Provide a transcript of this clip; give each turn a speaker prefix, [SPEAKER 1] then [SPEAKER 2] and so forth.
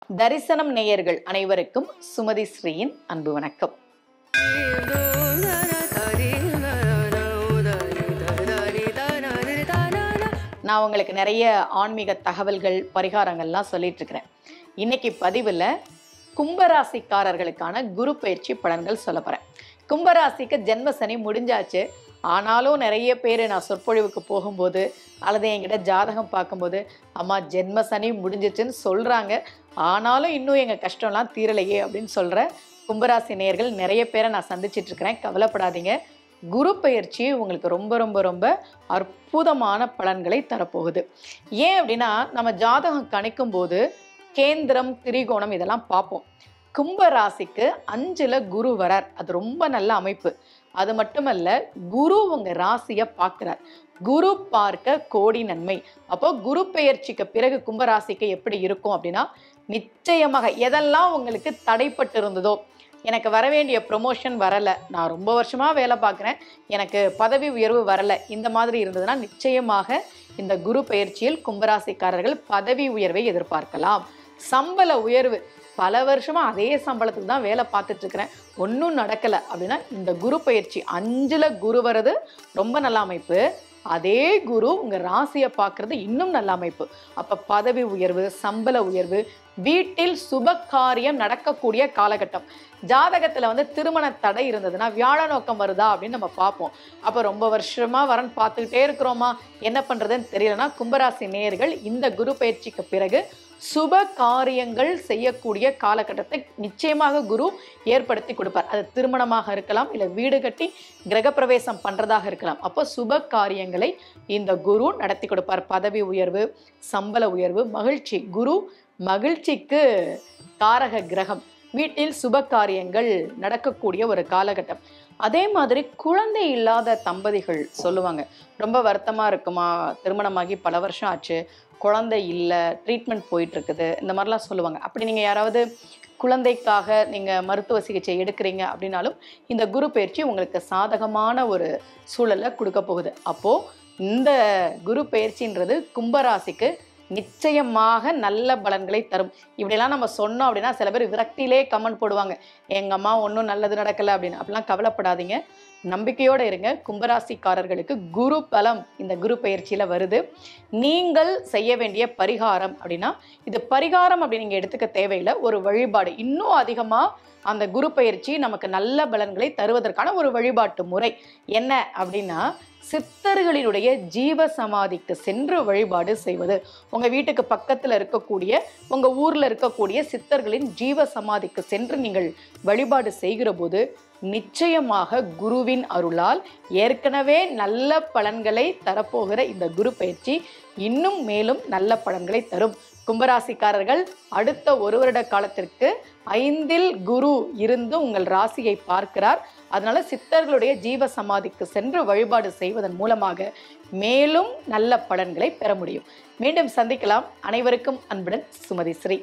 [SPEAKER 1] தரிசனம் நேயர்கள் அனைவருக்கும் சுமதி ஸ்ரீயின் அன்பு வணக்கம். நான் உங்களுக்கு நிறைய ஆன்மீக தகவல்கள் பரிகாரங்கள்லாம் சொல்லிட்டு இருக்கிறேன். இன்னைக்கு பதிவில் கும்பராசிக்காரர்களுக்கான குரு பயிற்சி பலன்கள் சொல்ல போகிறேன். கும்பராசிக்கு ஜென்ம சனி முடிஞ்சாச்சு. ஆனாலும் நிறைய பேர் நான் சொற்பொழிவுக்கு போகும்போது அல்லது என்கிட்ட ஜாதகம் பார்க்கும்போது அம்மா ஜென்ம சனி முடிஞ்சிச்சுன்னு சொல்கிறாங்க, ஆனாலும் இன்னும் எங்கள் கஷ்டம்லாம் தீரலையே அப்படின்னு சொல்கிற கும்பராசி நேயர்கள் நிறைய பேரை நான் சந்திச்சிட்ருக்கிறேன். கவலைப்படாதீங்க, குரு பயிற்சி உங்களுக்கு ரொம்ப ரொம்ப ரொம்ப அற்புதமான பலன்களை தரப்போகுது. ஏன் அப்படின்னா, நம்ம ஜாதகம் கணிக்கும் போது கேந்திரம் திரிகோணம் இதெல்லாம் பார்ப்போம். கும்பராசிக்கு 5ல் குரு வரார், அது ரொம்ப நல்ல அமைப்பு. அது மட்டுமல்ல, குரு உங்க ராசியை பார்க்கிறார். குரு பார்க்க கோடி நன்மை. அப்போ குரு பெயர்ச்சிக்கு பிறகு கும்பராசிக்கு எப்படி இருக்கும் அப்படின்னா, நிச்சயமாக எதெல்லாம் உங்களுக்கு தடைப்பட்டு இருந்ததோ, எனக்கு வர வேண்டிய ப்ரொமோஷன் வரலை, நான் ரொம்ப வருஷமாக வேலை பார்க்குறேன், எனக்கு பதவி உயர்வு வரலை, இந்த மாதிரி இருந்ததுன்னா நிச்சயமாக இந்த குரு பெயர்ச்சியில் கும்பராசிக்காரர்கள் பதவி உயர்வை எதிர்பார்க்கலாம். சம்பள உயர்வு, பல வருஷமாக அதே சம்பளத்துக்கு தான் வேலை பார்த்துட்ருக்கிறேன், ஒன்றும் நடக்கலை அப்படின்னா இந்த குரு பயிற்சி 5ல் குரு வர்றது ரொம்ப நல்ல அமைப்பு. அதே குரு உங்கள் ராசியை பார்க்குறது இன்னும் நல்ல அமைப்பு. அப்போ பதவி உயர்வு, சம்பள உயர்வு, வீட்டில் சுப காரியம் நடக்கக்கூடிய காலகட்டம். ஜாதகத்தில் திருமண தடை இருந்ததுன்னா வியாழ நோக்கம் வருதா அப்படின்னு நம்ம பார்ப்போம். அப்போ ரொம்ப வருஷமாக வரன் பார்த்துக்கிட்டே இருக்கிறோமா, என்ன பண்ணுறதுன்னு தெரியலன்னா கும்பராசி நேயர்கள் இந்த குரு பயிற்சிக்கு பிறகு சுப காரியங்கள் செய்யக்கூடிய காலகட்டத்தை நிச்சயமாக குரு ஏற்படுத்தி கொடுப்பார். அது திருமணமாக இருக்கலாம், இல்லை வீடு கட்டி கிரகப்பிரவேசம் பண்ணுறதாக இருக்கலாம். அப்போ சுப காரியங்களை இந்த குரு நடத்தி கொடுப்பார். பதவி உயர்வு, சம்பள உயர்வு, மகிழ்ச்சி. குரு மகிழ்ச்சிக்கு காரக கிரகம். வீட்டில் சுப காரியங்கள் நடக்கக்கூடிய ஒரு காலகட்டம். அதே மாதிரி குழந்தை இல்லாத தம்பதிகள் சொல்லுவாங்க, ரொம்ப வருத்தமாக இருக்குமா, திருமணமாகி பல வருஷம் ஆச்சு, குழந்தை இல்லை, ட்ரீட்மெண்ட் போயிட்டுருக்குது, இந்த மாதிரிலாம் சொல்லுவாங்க. அப்படி நீங்கள் யாராவது குழந்தைக்காக நீங்கள் மருத்துவ சிகிச்சை எடுக்கிறீங்க அப்படின்னாலும் இந்த குரு பயிற்சி உங்களுக்கு சாதகமான ஒரு சூழலை கொடுக்க போகுது. அப்போது இந்த குரு பயிற்சின்றது கும்பராசிக்கு நிச்சயமாக நல்ல பலன்களை தரும். இப்படிலாம் நம்ம சொன்னோம் அப்படின்னா சில பேர் விரக்தியிலே கமெண்ட் போடுவாங்க, எங்கள் அம்மா ஒன்றும் நல்லது நடக்கலை அப்படின்னு. அப்படிலாம் கவலைப்படாதீங்க, நம்பிக்கையோடு இருங்க. கும்பராசிக்காரர்களுக்கு குரு பலம் இந்த குரு பயிற்சியில் வருது. நீங்கள் செய்ய வேண்டிய பரிகாரம் அப்படின்னா, இது பரிகாரம் அப்படி நீங்கள் எடுத்துக்க தேவையில்லை, ஒரு வழிபாடு. இன்னும் அதிகமாக அந்த குரு பயிற்சி நமக்கு நல்ல பலன்களை தருவதற்கான ஒரு வழிபாட்டு முறை என்ன அப்படின்னா, சித்தர்களினுடைய ஜீவ சமாதிக்கு சென்று வழிபாடு செய்வது. உங்கள் வீட்டுக்கு பக்கத்தில் இருக்கக்கூடிய, உங்கள் ஊரில் இருக்கக்கூடிய சித்தர்களின் ஜீவ சமாதிக்கு சென்று நீங்கள் வழிபாடு செய்கிற போது நிச்சயமாக குருவின் அருளால் ஏற்கனவே நல்ல பலன்களை தரப்போகிற இந்த குரு பயிற்சி இன்னும் மேலும் நல்ல பலன்களை தரும். கும்பராசிக்காரர்கள் அடுத்த 1 வருட காலத்திற்கு 5ல் குரு இருந்து உங்கள் ராசியை பார்க்கிறார். அதனால சித்தர்களுடைய ஜீவ சமாதிக்கு சென்று வழிபாடு செய்வதன் மூலமாக மேலும் நல்ல பலன்களை பெற முடியும். மீண்டும் சந்திக்கலாம். அனைவருக்கும் அன்புடன் சுமதி ஸ்ரீ.